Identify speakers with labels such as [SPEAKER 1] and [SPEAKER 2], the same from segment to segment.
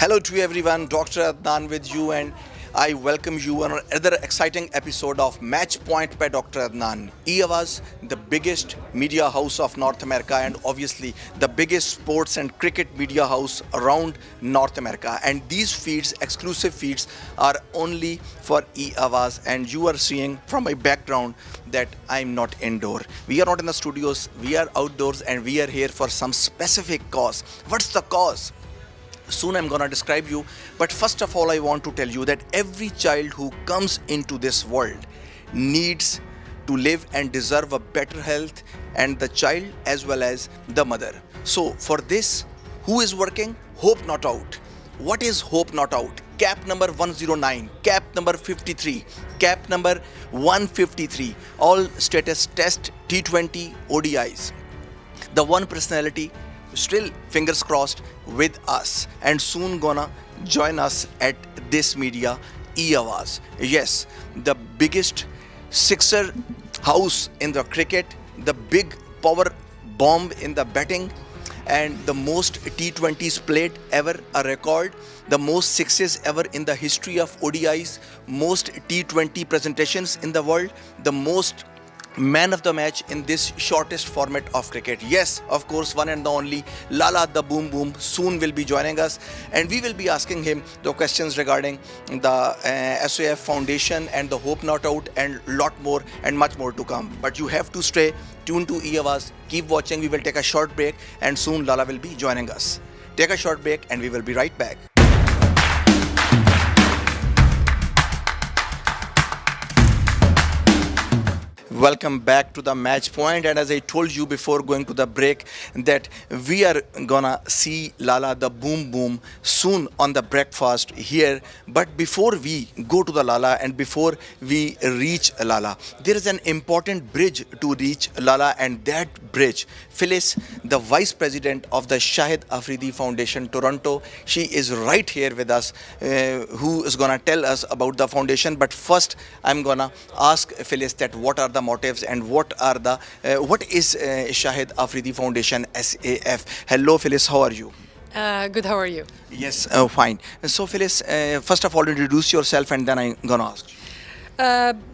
[SPEAKER 1] Hello to everyone, Dr. Adnan with you, and I welcome you on another exciting episode of Match Point by Dr. Adnan. E-Awaz, the biggest media house of North America and obviously the biggest sports and cricket media house around North America. And these feeds, exclusive feeds, are only for E-Awaz, and you are seeing from my background that I'm not indoor. We are not in the studios, we are outdoors, and we are here for some specific cause. What's the cause? Soon I'm gonna describe you, but first of all I want to tell you that every child who comes into this world needs to live and deserve a better health, and the child as well as the mother. So for this, who is working? Hope Not Out. What is Hope Not Out? Cap number 109, cap number 53, cap number 153, all status test T20 ODIs. The one personality still, fingers crossed, with us and soon gonna join us at this media, E-Awaz. Yes, the biggest sixer house in the cricket, the big power bomb in the betting, and the most T20s played ever, a record, the most sixes ever in the history of ODIs, most T20 presentations in the world, the most man of the match in this shortest format of cricket. Yes, of course, one and the only Lala the Boom Boom soon will be joining us, and we will be asking him the questions regarding the SOF Foundation and the Hope Not Out, and lot more and much more to come. But you have to stay tuned to E-Awaz. Keep watching. We will take a short break, and soon Lala will be joining us. Take a short break, and we will be right back. Welcome back to the Match Point, and as I told you before going to the break that we are gonna see Lala the Boom Boom soon on the breakfast here. But before we go to the Lala and before we reach Lala, there is an important bridge to reach Lala, and that bridge, Phyllis, the Vice President of the Shahid Afridi Foundation Toronto, she is right here with us, who is gonna tell us about the foundation. But first I'm gonna ask Phyllis that what are the motives and what is Shahid Afridi Foundation, SAF. Hello Phyllis, how are you?
[SPEAKER 2] Good, how are you?
[SPEAKER 1] Yes, fine. So Phyllis, first of all introduce yourself and then I'm gonna ask.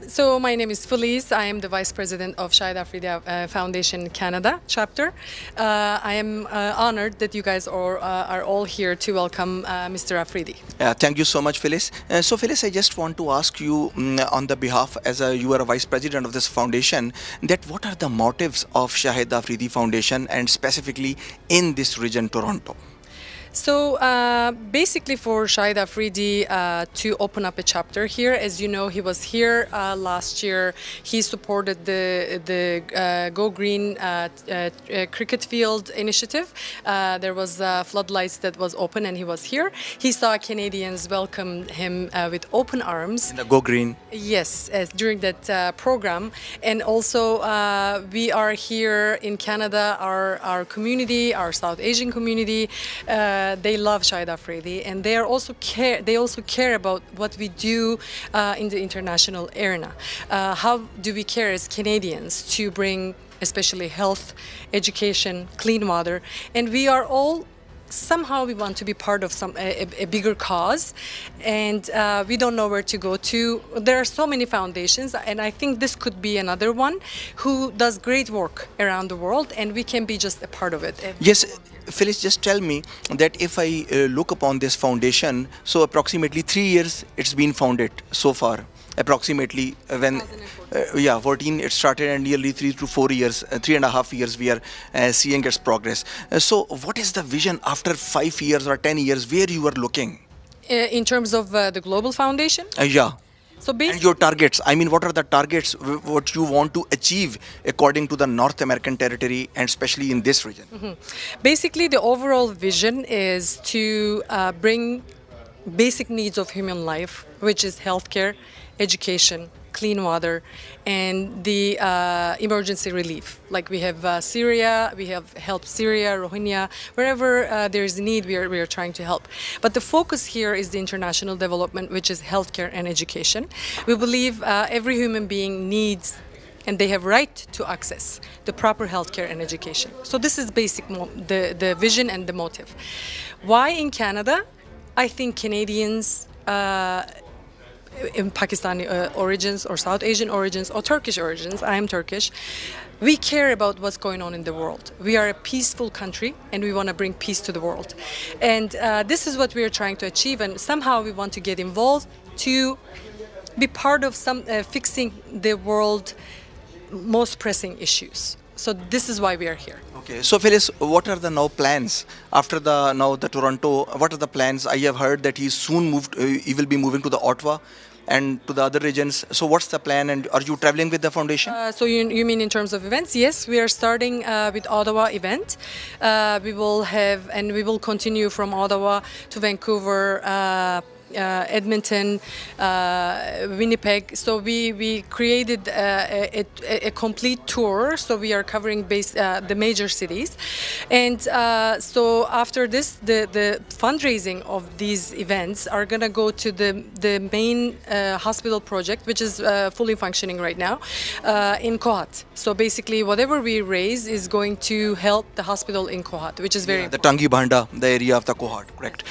[SPEAKER 2] So my name is Felice. I am the Vice President of Shahid Afridi Foundation Canada chapter. I am honored that you guys are all here to welcome Mr. Afridi.
[SPEAKER 1] Thank you so much, Phyllis. So Phyllis, I just want to ask you on the behalf, as you are a Vice President of this foundation, that what are the motives of Shahid Afridi Foundation and specifically in this region, Toronto?
[SPEAKER 2] So basically for Shahid Afridi to open up a chapter here, as you know, he was here last year. He supported the Go Green cricket field initiative. There was floodlights that was open and he was here. He saw Canadians welcome him with open arms.
[SPEAKER 1] In the Go Green?
[SPEAKER 2] Yes, during that program. And also we are here in Canada, our community, our South Asian community, they love Shahid Afridi, and they also care about what we do in the international arena. How do we care as Canadians to bring especially health, education, clean water, and we are all somehow we want to be part of a bigger cause, and we don't know where to go to. There are so many foundations, and I think this could be another one who does great work around the world, and we can be just a part of it.
[SPEAKER 1] Yes. Phyllis, just tell me that if I look upon this foundation, so approximately 3 years it's been founded so far. Approximately when 14 it started, and nearly 3 to 4 years, 3.5 years we are seeing its progress. So what is the vision after 5 years or 10 years, where you are looking?
[SPEAKER 2] In terms of the global foundation?
[SPEAKER 1] Yeah.
[SPEAKER 2] So
[SPEAKER 1] and your targets, I mean, what are the targets, what you want to achieve according to the North American territory and especially in this region?
[SPEAKER 2] Basically, the overall vision is to bring basic needs of human life, which is healthcare, education, clean water, and the emergency relief. Like we have Syria, we have helped Syria, Rohingya, wherever there is a need, we are trying to help. But the focus here is the international development, which is healthcare and education. We believe every human being needs and they have right to access the proper healthcare and education. So this is basic the vision and the motive. Why in Canada? I think Canadians in Pakistani origins or South Asian origins or Turkish origins, I am Turkish, we care about what's going on in the world. We are a peaceful country and we want to bring peace to the world. And this is what we are trying to achieve, and somehow we want to get involved to be part of some fixing the world most pressing issues. So this is why we are here.
[SPEAKER 1] Okay, so Phyllis, what are the now plans after the Toronto? What are the plans? I have heard that he soon moved. He will be moving to the Ottawa and to the other regions. So what's the plan? And are you traveling with the foundation?
[SPEAKER 2] So you mean in terms of events? Yes, we are starting with Ottawa event. We will continue from Ottawa to Vancouver. Edmonton, Winnipeg. So we created a complete tour. So we are covering the major cities, and so after this, the fundraising of these events are gonna go to the main hospital project, which is fully functioning right now in Kohat. So basically, whatever we raise is going to help the hospital in Kohat, which is very
[SPEAKER 1] The Tangi Bhanda, the area of the Kohat, correct?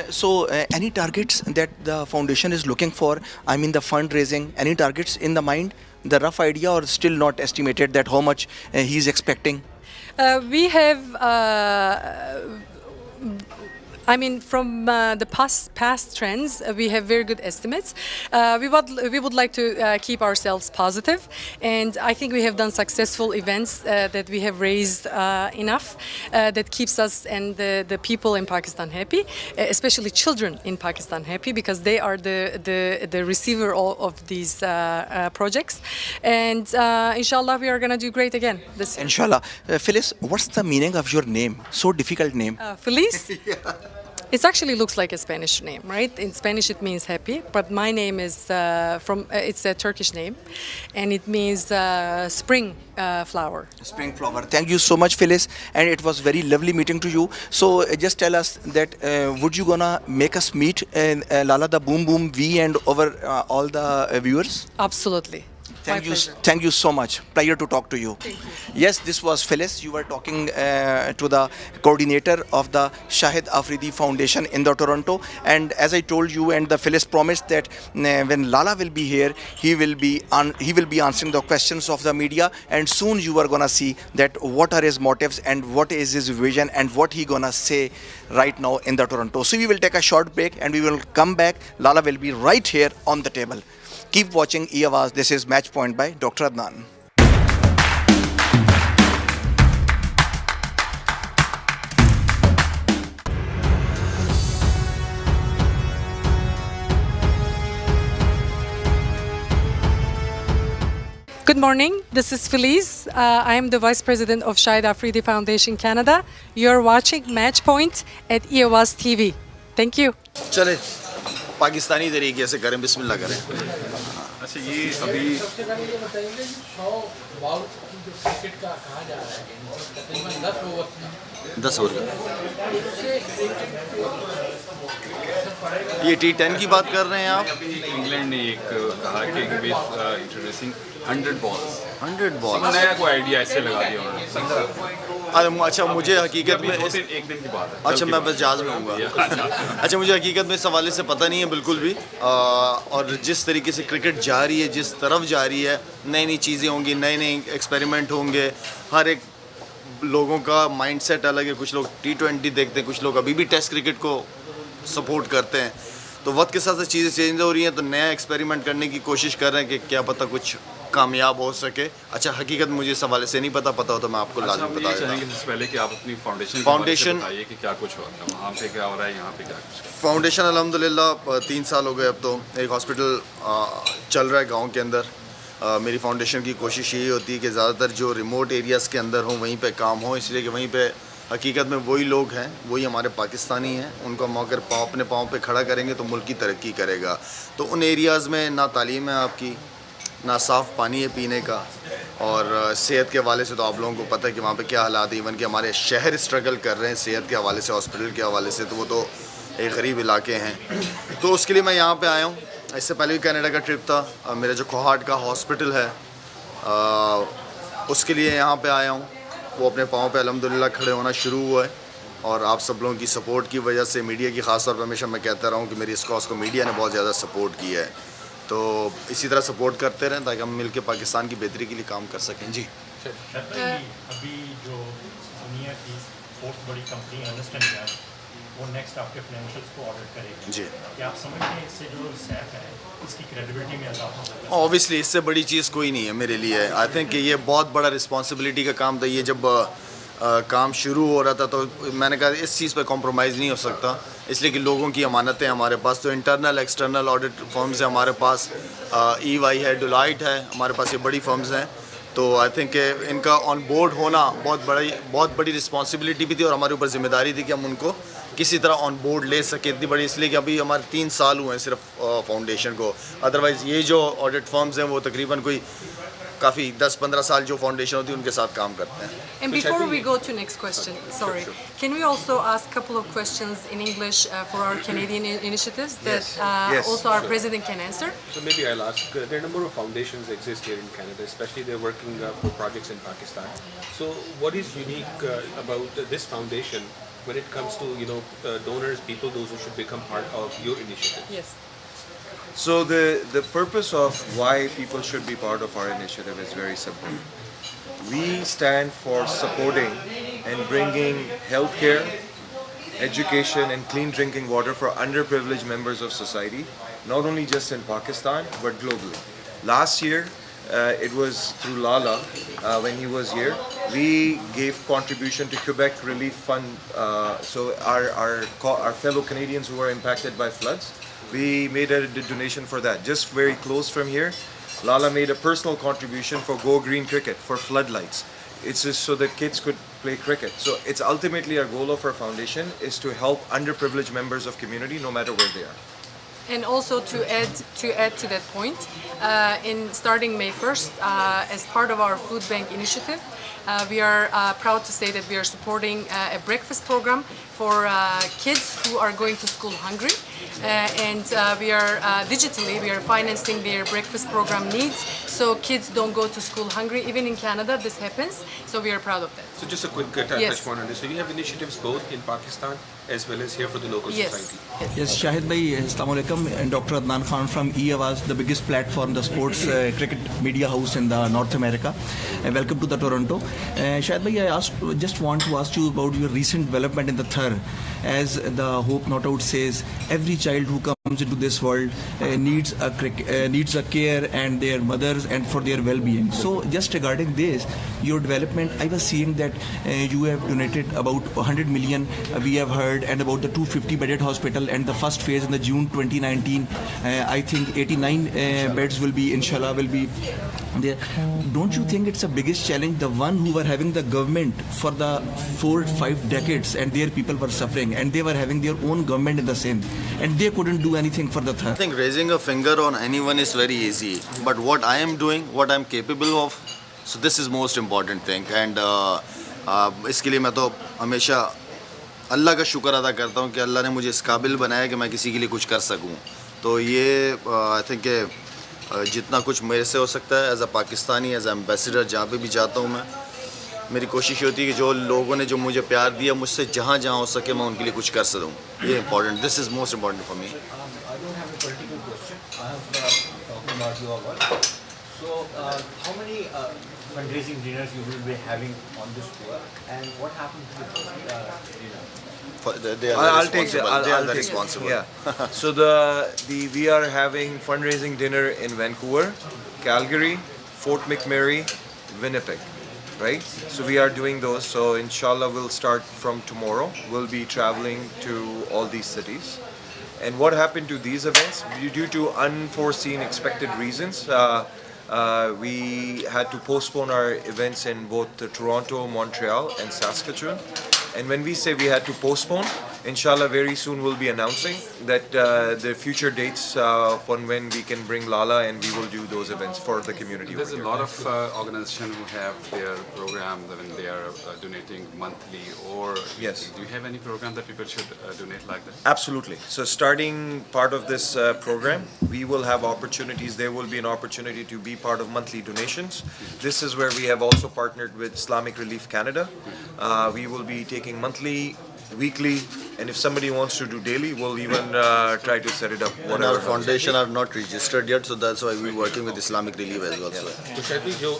[SPEAKER 1] So any targets that the foundation is looking for? I mean, the fundraising. Any targets in the mind? The rough idea, or still not estimated that how much he's expecting?
[SPEAKER 2] We have. I mean, from the past trends, we have very good estimates. We would like to keep ourselves positive, and I think we have done successful events that we have raised enough that keeps us and the people in Pakistan happy, especially children in Pakistan happy, because they are the receiver of these projects. And inshallah, we are gonna do great again this year.
[SPEAKER 1] Inshallah. Phyllis, what's the meaning of your name? So difficult name.
[SPEAKER 2] Feliz? It actually looks like a Spanish name, right? In Spanish it means happy, but my name is it's a Turkish name, and it means spring flower.
[SPEAKER 1] Spring flower. Thank you so much, Phyllis, and it was very lovely meeting to you. So just tell us that would you gonna make us meet Lala the Boom Boom V and over all the viewers?
[SPEAKER 2] Absolutely.
[SPEAKER 1] Thank you so much. Pleasure to talk to you.
[SPEAKER 2] Thank you.
[SPEAKER 1] Yes, this was Phyllis. You were talking to the coordinator of the Shahid Afridi Foundation in the Toronto. And as I told you, and the Phyllis promised that when Lala will be here, he will be answering the questions of the media. And soon you are gonna see that what are his motives and what is his vision and what he gonna say right now in the Toronto. So we will take a short break and we will come back. Lala will be right here on the table. Keep watching E-Awaz. This is Match Point by Dr. Adnan.
[SPEAKER 2] Good morning. This is Feliz. I am the Vice President of Shahid Afridi Foundation Canada. You're watching Match Point at E-Awaz TV. Thank you.
[SPEAKER 3] चले पाकिस्तानी तरीके से करें बिस्मिल्लाह करें
[SPEAKER 4] अच्छा ये अभी
[SPEAKER 3] 10 over ये T10 की बात कर रहे हैं आप
[SPEAKER 4] इंग्लैंड ने एक कहा कि इंट्रोड्यूसिंग 100 बॉल्स
[SPEAKER 3] 100 बॉल
[SPEAKER 4] नया कोई आइडिया ऐसे लगा दिया उन्होंने
[SPEAKER 3] अच्छा मुझे हकीकत में
[SPEAKER 4] एक दिन की बात है
[SPEAKER 3] अच्छा मैं बस जहाज़ में हूँगा अच्छा मुझे हकीकत में इस हवाले से पता नहीं है बिल्कुल भी और जिस तरीके से क्रिकेट जा रही है जिस तरफ जा रही है नई नई चीज़ें होंगी नए नए एक्सपेरिमेंट होंगे हर एक लोगों का माइंडसेट अलग है कुछ लोग T20 देखते हैं कुछ लोग अभी भी टेस्ट क्रिकेट को सपोर्ट करते हैं तो वक्त के साथ साथ चीज़ें चेंज हो रही हैं तो नया एक्सपेरिमेंट करने की कोशिश कर रहे हैं कि क्या पता कुछ कामयाब हो सके अच्छा हकीकत मुझे इस हवाले से नहीं पता हो तो मैं आपको लाजमी बता देता हूँ
[SPEAKER 4] सबसे पहले कि आप अपनी
[SPEAKER 3] फाउंडेशन
[SPEAKER 4] बताइए कि क्या कुछ हो रहा है वहाँ पे क्या हो रहा है यहाँ पे क्या कुछ
[SPEAKER 3] फाउंडेशन अल्हम्दुलिल्लाह 3 साल हो गए अब तो एक हॉस्पिटल चल रहा है गांव के अंदर मेरी फाउंडेशन की कोशिश यही होती है कि ज़्यादातर जो रिमोट एरियाज़ के अंदर हों वहीं पे काम हो इसलिए कि वहीं पे हकीकत में वही लोग हैं वही हमारे पाकिस्तानी हैं उनको हम अगर अपने पाँव पे खड़ा करेंगे तो मुल्क की तरक्की करेगा तो उन एरियाज़ में ना तालीम है आपकी ना साफ़ पानी है पीने का और सेहत के हवाले से तो आप लोगों को पता है कि वहाँ पे क्या हालात है इवन कि हमारे शहर स्ट्रगल कर रहे हैं सेहत के हवाले से हॉस्पिटल के हवाले से तो वो तो एक गरीब इलाके हैं तो उसके लिए मैं यहाँ पे आया हूँ इससे पहले भी कनाडा का ट्रिप था मेरा जो कोहाट का हॉस्पिटल है उसके लिए यहाँ पे आया हूँ वो अपने पाँव पे अल्हम्दुलिल्लाह खड़े होना शुरू हुआ है और आप सब लोगों की सपोर्ट की वजह से, मीडिया की ख़ास तौर पर हमेशा मैं कहता रहा हूँ कि मेरी इस कॉज को मीडिया ने बहुत ज़्यादा सपोर्ट किया है, तो इसी तरह सपोर्ट करते रहें ताकि हम मिलकर पाकिस्तान की बेहतरी के लिए काम कर सकें। जी
[SPEAKER 5] अभी जो दुनिया की फोर्थ बड़ी कंपनी अर्नेस्ट एंड यंग वो नेक्स्ट आपके फाइनेंशियल्स को ऑडिट करेगी,
[SPEAKER 3] जी।
[SPEAKER 5] क्या आप समझते हैं इससे जो सैफ है इसकी क्रेडिबिलिटी में इजाफा होगा?
[SPEAKER 3] ऑब्वियसली इससे बड़ी चीज़ कोई नहीं है मेरे लिए। आई थिंक ये बहुत बड़ा रिस्पॉन्सिबिलिटी का काम था। ये जब काम शुरू हो रहा था तो मैंने कहा इस चीज़ पे कॉम्प्रोमाइज़ नहीं हो सकता, इसलिए कि लोगों की अमानतें हमारे पास, तो इंटरनल एक्सटर्नल ऑडिट फर्म्स हैं हमारे पास, EY है, डिलॉइट है, हमारे पास ये बड़ी फर्म्स हैं। तो आई थिंक इनका ऑन बोर्ड होना बहुत बड़ी रिस्पॉन्सिबिलिटी भी थी और हमारे ऊपर ज़िम्मेदारी थी कि हम उनको किसी तरह ऑन बोर्ड ले सके इतनी बड़ी, इसलिए कि अभी हमारे 3 साल हुए हैं सिर्फ फाउंडेशन को। अदरवाइज़ ये जो ऑडिट फर्म्स हैं वो तकरीबन कोई काफ़ी 10-15 साल जो फाउंडेशन होती है उनके साथ काम करते हैं।
[SPEAKER 2] And before we go to next question, sorry, can we also ask a couple of questions in English for our Canadian initiatives that
[SPEAKER 6] Yes.
[SPEAKER 2] also our
[SPEAKER 6] Sure.
[SPEAKER 2] president can answer?
[SPEAKER 6] So maybe I'll ask, there are a number of foundations exist here in Canada, especially they're working for projects in Pakistan. So what is unique about this foundation when it comes to, donors, people, those who should become part of your initiative?
[SPEAKER 2] Yes.
[SPEAKER 7] So the purpose of why people should be part of our initiative is very simple. We stand for supporting and bringing healthcare, education and clean drinking water for underprivileged members of society, not only just in Pakistan but globally. Last year, it was through Lala when he was here. We gave contribution to Quebec Relief Fund. So our fellow Canadians who were impacted by floods, we made a donation for that. Just very close from here, Lala made a personal contribution for Go Green Cricket for floodlights. It's just so the kids could play cricket. So it's ultimately our goal of our foundation is to help underprivileged members of community no matter where they are.
[SPEAKER 2] And also to add to that point, in starting May 1st, as part of our food bank initiative, we are proud to say that we are supporting a breakfast program for kids who are going to school hungry, and we are digitally we are financing their breakfast program needs, so kids don't go to school hungry. Even in Canada, this happens, so we are proud of that.
[SPEAKER 6] So just a quick touch
[SPEAKER 2] Yes.
[SPEAKER 6] point on this. So you have initiatives both in Pakistan as well as here for the local
[SPEAKER 2] Yes.
[SPEAKER 6] society.
[SPEAKER 1] Yes, Shahid bhai, assalamu alaikum. And Dr. Adnan Khan from E-Awaz, the biggest platform, the sports cricket media house in the North America. Welcome to the Toronto. Shahid bhai, just want to ask you about your recent development in the Thar. As the Hope Not Out says, every child who comes into this world needs a care and their mothers and for their well-being. So just regarding this, your development, I was seeing that you have donated about 100 million, we have heard, and about the 250 bedded hospital, and the first phase in the June 2019, I think 89 beds will be, inshallah, will be there. Don't you think it's the biggest challenge, the one who were having the government for the 4-5 decades and their people were suffering and they were having their own government in the same and they couldn't do anything for the third?
[SPEAKER 3] I think raising a finger on anyone is very easy, but what I am doing, what I am capable of, so this is most important thing. And इसके लिए मैं तो हमेशा अल्लाह का शुक्र अदा करता हूँ कि अल्लाह ने मुझे इस काबिल बनाया कि मैं किसी के लिए कुछ कर सकूँ। तो ये आई थिंक जितना कुछ मेरे से हो सकता है as a Pakistani, as ambassador, जहाँ पे भी जाता हूँ मैं, मेरी कोशिश होती है कि जो लोगों ने जो मुझे प्यार दिया, मुझसे जहाँ जहाँ हो सके मैं उनके लिए कुछ कर सकूँ। ये important, this is most important for me.
[SPEAKER 8] I don't have a particular question. I have talking about your work. So, how many fundraising dinners you will be having on this tour, and what happens to the dinner?
[SPEAKER 7] I'll take the
[SPEAKER 3] I'll
[SPEAKER 7] responsible. Yeah. So we are having fundraising dinner in Vancouver, Calgary, Fort McMurray, Winnipeg, right? So we are doing those. So inshallah we'll start from tomorrow. We'll be traveling to all these cities. And what happened to these events? Due to unforeseen expected reasons, we had to postpone our events in both Toronto, Montreal, and Saskatchewan. And when we say we had to postpone, inshallah very soon we'll be announcing that the future dates on when we can bring Lala and we will do those events for the community.
[SPEAKER 4] There's a
[SPEAKER 7] over
[SPEAKER 4] lot
[SPEAKER 7] here.
[SPEAKER 4] of organizations who have their program when they are donating monthly or
[SPEAKER 7] Yes.
[SPEAKER 4] Do you have any program that people should donate like that?
[SPEAKER 7] Absolutely. So starting part of this program, we will have opportunities. There will be an opportunity to be part of monthly donations. This is where we have also partnered with Islamic Relief Canada. We will be taking monthly weekly, and if somebody wants to do daily, we'll even try to set it up.
[SPEAKER 3] And
[SPEAKER 7] Whatever.
[SPEAKER 3] our foundation are not registered yet, so that's why we're working with Islamic Relief as well. So.
[SPEAKER 6] तो शायद भी जो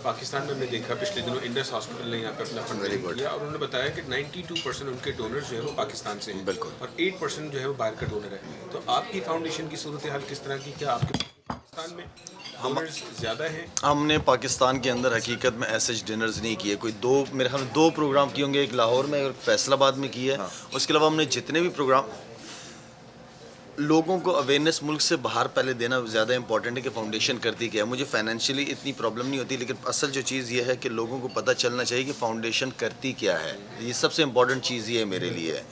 [SPEAKER 6] पाकिस्तान में हमने देखा पिछले दिनों Indus hospital ने यहाँ पे अपना फंड
[SPEAKER 3] Very good.
[SPEAKER 6] किया और उन्होंने बताया कि 92% उनके डोनर्स जो है वो पाकिस्तान से हैं
[SPEAKER 3] बिल्कुल।
[SPEAKER 6] और 8% जो है वो बाहर का डोनर है। तो आपकी फाउंडेशन की सूरत हाल किस तरह की, क्या आपके पाकिस्तान में डोनर्स ज़्यादा हैं?
[SPEAKER 3] हमने पाकिस्तान के अंदर हकीकत में ऐसे डिनर्स नहीं किए, कोई दो मेरे ख्याल में 2 प्रोग्राम किए होंगे, एक लाहौर में और एक फैसलाबाद में किए। उसके अलावा हमने जितने भी प्रोग्राम, लोगों को अवेयरनेस मुल्क से बाहर पहले देना ज़्यादा इंपॉर्टेंट है कि फाउंडेशन करती क्या है। मुझे फाइनेंशियली इतनी प्रॉब्लम नहीं होती, लेकिन असल जो चीज़ ये है कि लोगों को पता चलना चाहिए कि फाउंडेशन करती क्या है। ये सबसे इंपॉर्टेंट चीज़ ये है मेरे लिए।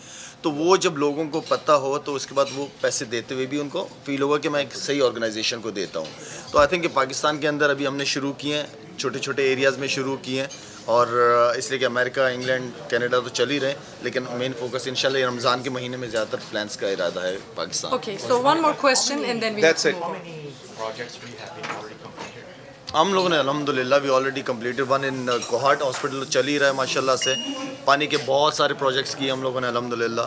[SPEAKER 3] तो वो जब लोगों को पता हो तो उसके बाद वो पैसे देते हुए भी उनको फील होगा कि मैं एक सही ऑर्गेनाइजेशन को देता हूँ। तो आई थिंक कि पाकिस्तान के अंदर अभी हमने शुरू किए हैं, छोटे छोटे एरियाज़ में शुरू किए हैं, और इसलिए कि अमेरिका, इंग्लैंड, कनाडा तो चल ही रहे, लेकिन मेन फोकस इंशाल्लाह रमज़ान के महीने में ज़्यादातर प्लान्स का इरादा है Pakistan.
[SPEAKER 2] Okay, so one more question and then we
[SPEAKER 7] That's
[SPEAKER 2] move
[SPEAKER 7] it.
[SPEAKER 2] on.
[SPEAKER 5] Projects we have been already completed.
[SPEAKER 3] हम लोगों ने अल्हम्दुलिल्लाह we already completed one in Kohat hospital, चल ही रहा है माशाल्लाह से। पानी के बहुत सारे प्रोजेक्ट्स किए हम लोगों ने अल्हम्दुलिल्लाह।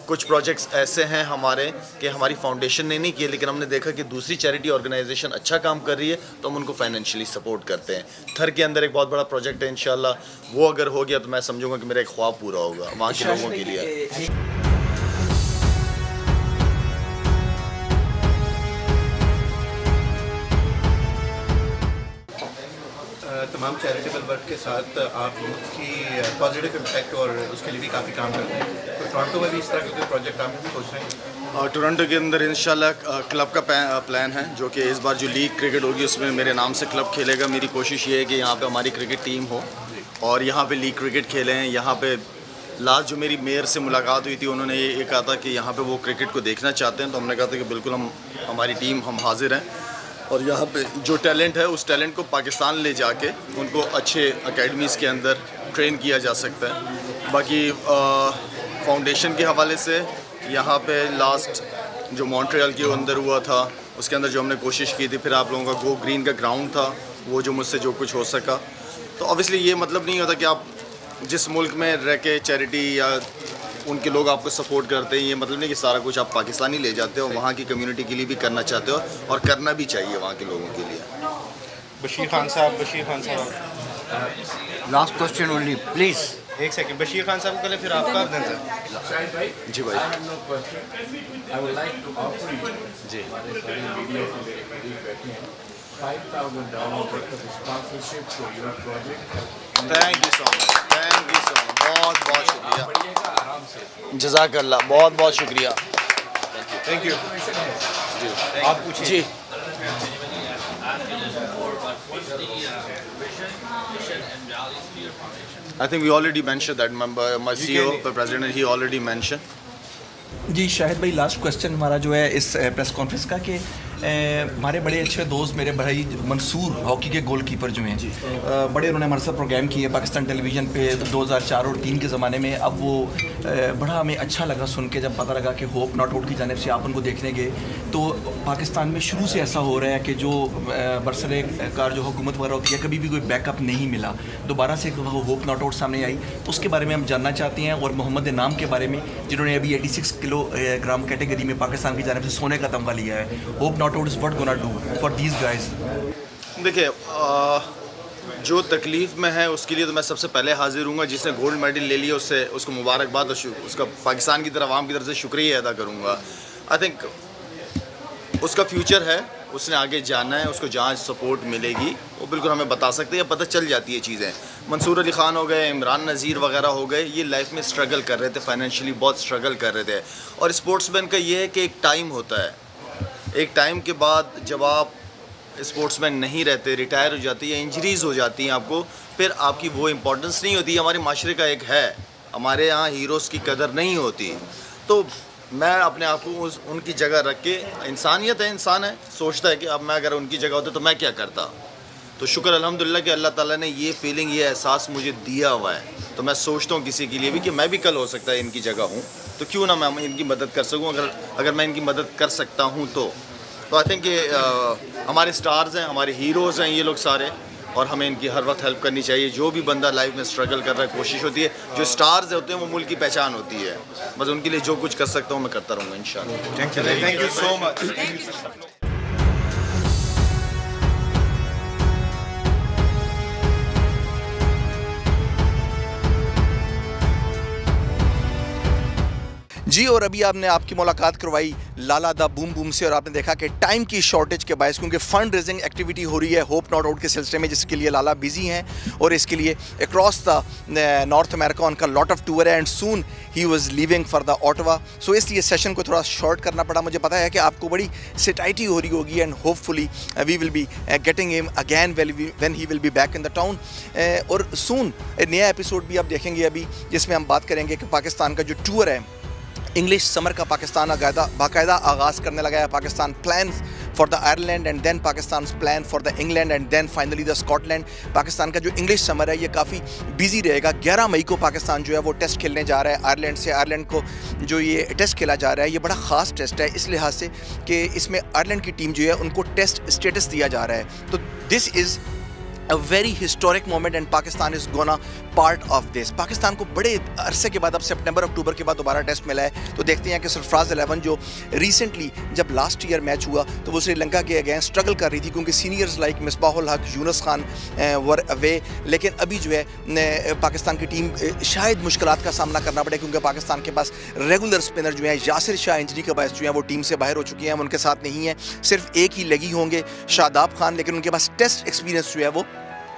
[SPEAKER 3] कुछ प्रोजेक्ट्स ऐसे हैं हमारे कि हमारी फाउंडेशन ने नहीं किए, लेकिन हमने देखा कि दूसरी चैरिटी ऑर्गेनाइजेशन अच्छा काम कर रही है तो हम उनको फाइनेंशियली सपोर्ट करते हैं। थर के अंदर एक बहुत बड़ा प्रोजेक्ट है, इंशाल्लाह वो अगर हो गया तो मैं समझूंगा कि मेरा एक ख्वाब पूरा होगा वहाँ के लोगों के लिए।
[SPEAKER 8] तमाम चैरिटेबल वर्क के साथ आप की पॉजिटिव इम्पैक्ट और उसके लिए भी काफ़ी काम करते हैं, तो टोरंटो में भी इस तरह के कोई प्रोजेक्ट आप सोच रहे हैं?
[SPEAKER 3] टोरंटो के अंदर इंशाल्लाह क्लब का प्लान है, जो कि इस बार जो लीग क्रिकेट होगी उसमें मेरे नाम से क्लब खेलेगा। मेरी कोशिश ये है कि यहाँ पे हमारी क्रिकेट टीम हो और यहाँ पे लीग क्रिकेट खेलें। यहाँ पे लास्ट जो मेरी मेयर से मुलाकात हुई थी, उन्होंने ये कहा था कि यहाँ पे वो क्रिकेट को देखना चाहते हैं, तो हमने कहा था कि बिल्कुल हमारी टीम हम हाजिर हैं, और यहाँ पे जो टैलेंट है उस टैलेंट को पाकिस्तान ले जाके उनको अच्छे अकेडमीज़ के अंदर ट्रेन किया जा सकता है। बाकी फाउंडेशन के हवाले से यहाँ पे लास्ट जो मॉन्ट्रियल के अंदर हुआ था उसके अंदर जो हमने कोशिश की थी, फिर आप लोगों का गो ग्रीन का ग्राउंड था, वो जो मुझसे जो कुछ हो सका। तो ऑब्वियसली ये मतलब नहीं होता कि आप जिस मुल्क में रह के चैरिटी या उनके लोग आपको सपोर्ट करते हैं, ये मतलब नहीं कि सारा कुछ आप पाकिस्तानी ले जाते हो, वहाँ की कम्युनिटी के लिए भी करना चाहते हो और करना भी चाहिए वहाँ के लोगों के लिए।
[SPEAKER 9] Bashir Khan sahab
[SPEAKER 8] last question only please.
[SPEAKER 9] एक सेकंड, बशीर खान साहब पहले, फिर आपका दें सर।
[SPEAKER 3] जी भाई। जी thank you so much, thank you so much, बहुत बहुत शुक्रिया, जज़ाकल्लाह, बहुत बहुत शुक्रिया।
[SPEAKER 9] Thank you.
[SPEAKER 3] आप पूछिए। जी I think we already mentioned that. My CEO, the president, he already mentioned.
[SPEAKER 10] जी शाहिद भाई, लास्ट क्वेश्चन हमारा जो है इस प्रेस कॉन्फ्रेंस का कि हमारे बड़े अच्छे दोस्त मेरे भाई मंसूर, हॉकी के गोलकीपर जो हैं, बड़े उन्होंने हमारे साथ प्रोग्राम किए पाकिस्तान टेलीविज़न पे 2004 और 3 के ज़माने में। अब वो बड़ा हमें अच्छा लगा सुन के जब पता लगा कि होप नॉट आउट की जानिब से आप उनको देखने गए। तो पाकिस्तान में शुरू से ऐसा हो रहा है कि जो बरसरे कार जो हुकूमत वगैरह होती है, कभी भी कोई बैकअप नहीं मिला, दोबारा से होप नॉट आउट सामने आई, तो उसके बारे में हम जानना चाहते हैं। और मोहम्मद नाम के बारे में, जिन्होंने अभी 86 किलोग्राम कैटेगरी में पाकिस्तान की जानिब से सोने का तमगा लिया है। Hope not out is what gonna do for these guys?
[SPEAKER 3] देखिए, जो तकलीफ़ में है उसके लिए तो मैं सबसे पहले हाजिर हूँगा। जिसने गोल्ड मेडल ले लिया उससे उसको मुबारकबाद और उसका पाकिस्तान की तरफ, आवाम की तरफ से शुक्रिया अदा करूँगा। आई थिंक उसका फ्यूचर है, उसने आगे जाना है, उसको जहाँ सपोर्ट मिलेगी वो बिल्कुल हमें बता सकते हैं, पता चल जाती है चीज़ें। मंसूर अली ख़ान हो गए, इमरान नज़ीर वगैरह हो गए, ये लाइफ में स्ट्रगल कर रहे थे, फाइनेंशियली बहुत स्ट्रगल कर रहे थे। और स्पोर्ट्समैन का ये है कि एक टाइम होता है, एक टाइम के बाद जब आप स्पोर्ट्समैन नहीं रहते, रिटायर हो जाती है, इंजरीज़ हो जाती हैं आपको, फिर आपकी वो इम्पोर्टेंस नहीं होती। हमारे माशरे का एक है, हमारे यहाँ हीरोज़ की कदर नहीं होती। तो मैं अपने आप को उनकी जगह रख के, इंसानियत है, इंसान है, सोचता है कि अब मैं अगर उनकी जगह होता तो मैं क्या करता। तो शुक्र अल्हम्दुलिल्लाह कि अल्लाह ताला ने ये फीलिंग, ये एहसास मुझे दिया हुआ है। तो मैं सोचता हूँ किसी के लिए भी कि मैं भी कल हो सकता है इनकी जगह हूँ, तो क्यों ना मैं इनकी मदद कर सकूँ। अगर मैं इनकी मदद कर सकता हूँ तो आई थिंक कि हमारे स्टार्स हैं, हमारे हीरोज़ हैं ये लोग सारे, और हमें इनकी हर वक्त हेल्प करनी चाहिए। जो भी बंदा लाइफ में स्ट्रगल कर रहा है, कोशिश होती है, जो स्टार्स होते हैं वो मुल्क की पहचान होती है। बस उनके लिए जो कुछ कर सकता हूँ मैं करता रहूँगा इंशाल्लाह।
[SPEAKER 7] Thank you so much.
[SPEAKER 1] जी, और अभी आपने आपकी मुलाकात करवाई लाला दा बूम बूम से और आपने देखा कि टाइम की शॉर्टेज के बायस क्योंकि फंड रेजिंग एक्टिविटी हो रही है होप नॉट आउट के सिलसिले में, जिसके लिए लाला बिजी हैं और इसके लिए अक्रॉस द नॉर्थ अमेरिका उनका लॉट ऑफ टूर है एंड सून ही was leaving for the Ottawa. So इसलिए सेशन को थोड़ा शॉर्ट करना पड़ा। मुझे पता है कि आपको बड़ी सिटाइटी हो रही होगी and hopefully we will be getting him again when he will be back in the town. और सून नया एपिसोड भी आप देखेंगे अभी, जिसमें हम बात करेंगे कि पाकिस्तान का जो टूर है इंग्लिश समर का पाकिस्तान बाकायदा आगाज़ करने लगा है। Pakistan plan for the Ireland and then Pakistan plan for the England and then finally the Scotland. Pakistan का जो इंग्लिश समर है ये काफ़ी बिजी रहेगा। 11 मई को पाकिस्तान जो है वो टेस्ट खेलने जा रहा है आयरलैंड से। आयरलैंड को जो ये टेस्ट खेला जा रहा है ये बड़ा ख़ास टेस्ट है इस लिहाज से कि इसमें आयरलैंड की टीम जो है उनको टेस्ट स्टेटस दिया जा रहा है। तो this is a very historic moment and Pakistan is gonna part of this। Pakistan को बड़े अरसे के बाद अब सितंबर अक्टूबर के बाद दोबारा टेस्ट मिला है। तो देखते हैं कि सरफराज 11 जो रिसेंटली जब लास्ट ईयर मैच हुआ तो वो श्रीलंका के अगेंस्ट स्ट्रगल कर रही थी क्योंकि सीनियर्स लाइक मिसबाहुल हक, यूनुस खान वर अवे। लेकिन अभी जो है पाकिस्तान की टीम शायद मुश्किलात का सामना करना पड़े क्योंकि पाकिस्तान के पास रेगुलर स्पिनर जो है यासिर शाह इंजरी के बायस जो है वो टीम से बाहर हो चुकी हैं, उनके साथ नहीं है। सिर्फ एक ही लगी होंगे शादाब खान, लेकिन उनके पास टेस्ट एक्सपीरियंस जो है वो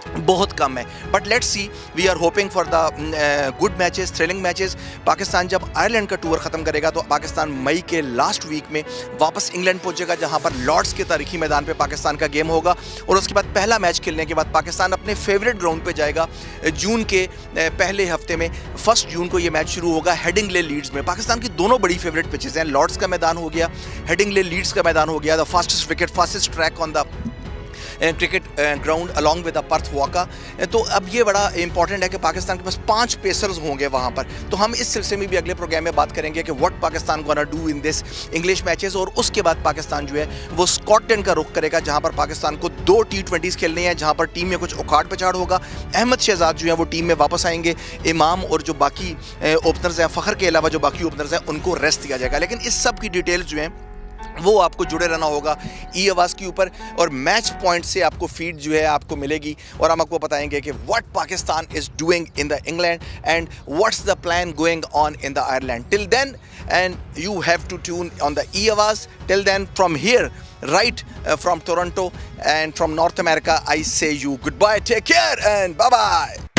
[SPEAKER 1] बहुत कम है। But let's see, we are hoping for the good matches, thrilling matches. Pakistan जब आयरलैंड का टूर ख़त्म करेगा तो पाकिस्तान मई के लास्ट वीक में वापस इंग्लैंड पहुंचेगा जहां पर लॉर्ड्स के तारीखी मैदान पे पाकिस्तान का गेम होगा। और उसके बाद पहला मैच खेलने के बाद पाकिस्तान अपने फेवरेट ग्राउंड पे जाएगा जून के पहले हफ्ते में। 1 जून को ये मैच शुरू होगा हेडिंगले लीड्स में। पाकिस्तान की दोनों बड़ी फेवरेट पिचेस हैं, लॉर्ड्स का मैदान हो गया, हेडिंगले लीड्स का मैदान हो गया। The fastest wicket, fastest track on the cricket ground along with the path वाका। तो अब ये बड़ा इंपॉर्टेंट है कि पाकिस्तान के पास 5 पेसर्स होंगे वहाँ पर। तो हम इस सिलसिले में भी अगले प्रोग्राम में बात करेंगे कि what Pakistan gonna do in this English matches. और उसके बाद पाकिस्तान जो है वो स्कॉटलैंड का रुख करेगा जहाँ पर पाकिस्तान को 2 T20s खेलने हैं, जहाँ पर टीम में कुछ उखाड़ पछाड़ होगा। अहमद शहजाद जो है वो टीम में वापस आएंगे, इमाम और जो बाकी ओपनर्स हैं, फ़खर के अलावा जो बाकी ओपनर्स हैं उनको रेस्ट दिया जाएगा। लेकिन इस सब की डिटेल्स जो हैं वो आपको जुड़े रहना होगा ई आवाज़ के ऊपर और मैच पॉइंट से आपको फीड जो है आपको मिलेगी और हम आपको बताएंगे कि what Pakistan is doing in the England and what's the plan going on in the Ireland. Till then and you have to tune on the E Awaz. Till then from here right from Toronto and from North America I say you goodbye, take care and bye bye।